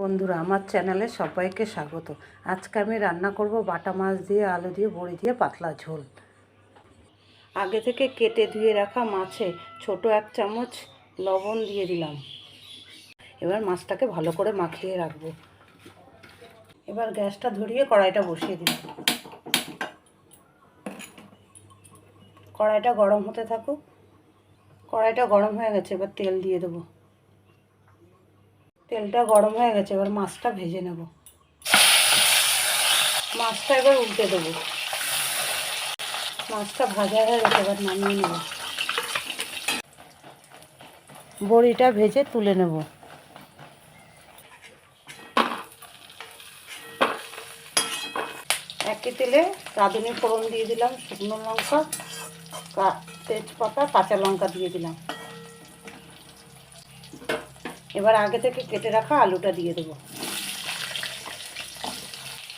বন্ধুরা, আমার চ্যানেলে সবাইকে স্বাগত। আজকে আমি রান্না করব বাটা মাছ দিয়ে আলু দিয়ে বড়ি দিয়ে পাতলা ঝোল। আগে থেকে কেটে ধুয়ে রাখা মাছে ছোট 1 চামচ লবণ দিয়ে দিলাম। এবার মাছটাকে ভালো করে মাখিয়ে রাখবো। এবার গ্যাসটা ধরিয়ে কড়াইটা বসিয়ে দিলাম। কড়াইটা গরম হতে থাকুক। কড়াইটা গরম হয়ে গেছে, এবার তেল দিয়ে দেবো। তেলটা গরম হয়ে গেছে, এবার মাছটা ভেজে নেব। মাছটা এবার উল্টে দেবো। মাছটা ভাজা হয়ে গেছে, এবার নামিয়ে নেব। বড়িটা ভেজে তুলে নেব। একই তেলে রাঁধুনি ফোড়ন দিয়ে দিলাম, শুকনো লঙ্কা, তেজপাতা, কাঁচা লঙ্কা দিয়ে দিলাম। এবার আগে থেকে কেটে রাখা আলুটা দিয়ে দেবো।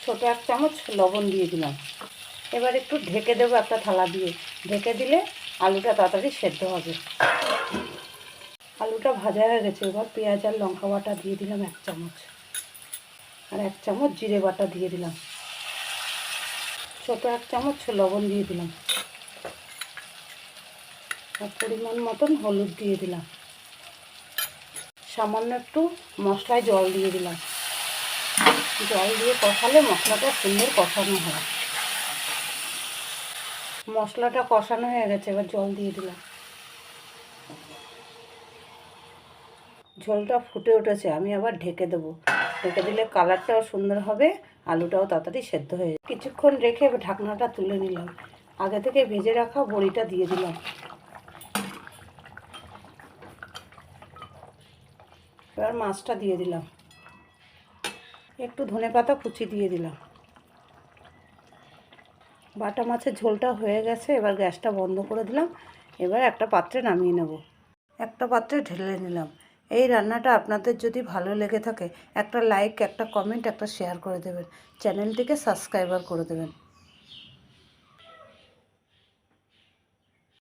ছোট 1 চামচ লবণ দিয়ে দিলাম। এবার একটু ঢেকে দেবো একটা থালা দিয়ে। ঢেকে দিলে আলুটা তাড়াতাড়ি সেদ্ধ হবে। আলুটা ভাজা হয়ে গেছে, এবার পেঁয়াজ আর লঙ্কা বাটা দিয়ে দিলাম 1 চামচ, আর 1 চামচ জিরে বাটা দিয়ে দিলাম। ছোট 1 চামচ লবণ দিয়ে দিলাম, আর পরিমাণ মতন হলুদ দিয়ে দিলাম। সামান্য একটু মশলায় জল দিয়ে দিলাম। জল দিয়ে কষালে মশলাটা সুন্দর কষানো হয়। মশলাটা কষানো হয়ে গেছে, এবার জল দিয়ে দিলাম। ঝোলটা ফুটে উঠেছে, আমি আবার ঢেকে দেবো। ঢেকে দিলে কালারটাও সুন্দর হবে, আলুটাও তাড়াতাড়ি সেদ্ধ হয়ে যাবে। কিছুক্ষণ রেখে ঢাকনাটা তুলে নিলাম। আগে থেকে ভেজে রাখা বড়িটা দিয়ে দিলাম। এবার মাছটা দিয়ে দিলাম। একটু ধনেপাতা কুচি দিয়ে দিলাম। বাটা মাছের ঝোলটা হয়ে গেছে, এবার গ্যাসটা বন্ধ করে দিলাম। এবার একটা পাত্রে নামিয়ে নেব। একটা পাত্রে ঢেলে নিলাম। এই রান্নাটা আপনাদের যদি ভালো লেগে থাকে একটা লাইক, একটা কমেন্ট, একটা শেয়ার করে দেবেন। চ্যানেলটিকে সাবস্ক্রাইবার করে দেবেন।